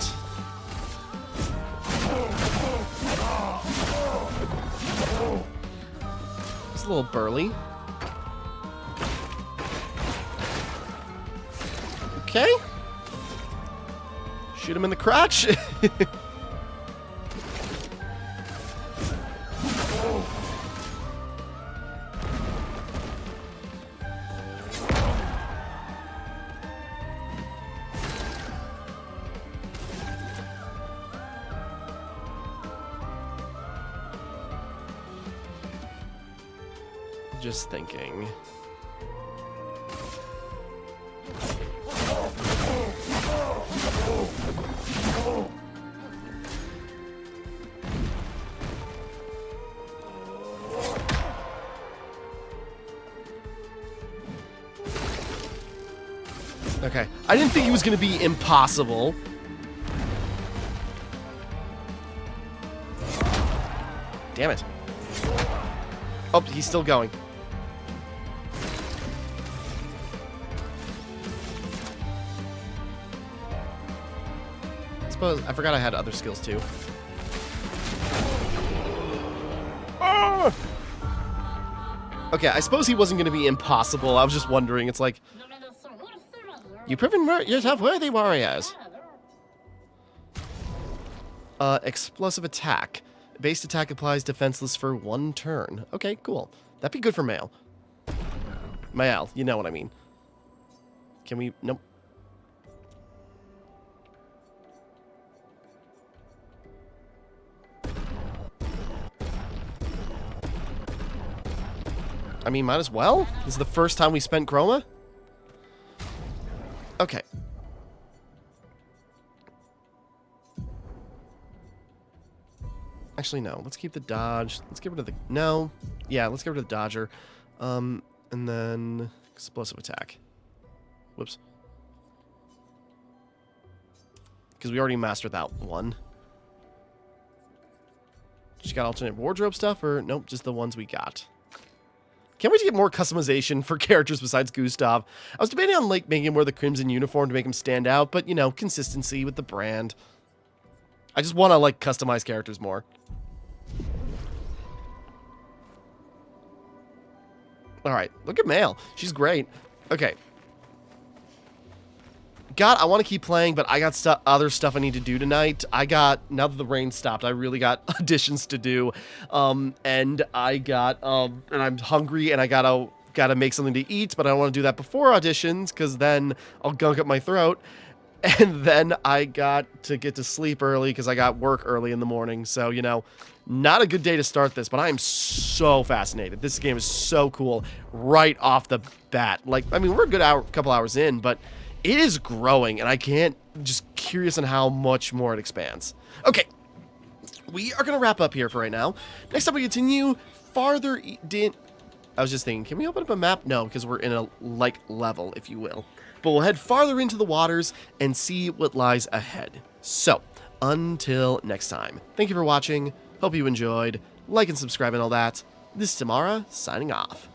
It's a little burly. Okay. Shoot him in the crotch. Just thinking. Okay. I didn't think he was going to be impossible. Damn it. Oh, he's still going. I forgot I had other skills too. Oh! Okay, I suppose he wasn't going to be impossible. I was just wondering. It's like, you've proven yourself worthy warriors. Explosive attack. Base attack applies defenseless for 1 turn. Okay, cool. That'd be good for Mael. Mael, you know what I mean. Can we... Nope. I mean, might as well. This is the first time we spent chroma. Okay. Actually, no. Let's keep the dodge. Let's get rid of the... No. Yeah, let's get rid of the dodger. And then explosive attack. Whoops. Because we already mastered that one. Just got alternate wardrobe stuff, or nope, just the ones we got. Can't wait to get more customization for characters besides Gustav. I was debating on like making him wear the crimson uniform to make him stand out, but you know, consistency with the brand. I just want to like customize characters more. All right, look at Mail. She's great. Okay. God, I want to keep playing, but I got other stuff I need to do tonight. Now that the rain stopped, I really got auditions to do. And I'm hungry and I gotta make something to eat, but I don't want to do that before auditions because then I'll gunk up my throat. And then I got to get to sleep early because I got work early in the morning. So, you know, not a good day to start this, but I am so fascinated. This game is so cool right off the bat. Like, I mean, we're a good couple hours in, but it is growing, and I can't, just curious on how much more it expands. Okay, we are going to wrap up here for right now. Next time we continue farther I was just thinking, can we open up a map? No, because we're in a, like, level, if you will. But we'll head farther into the waters and see what lies ahead. So, until next time, thank you for watching. Hope you enjoyed. Like and subscribe and all that. This is Timmara, signing off.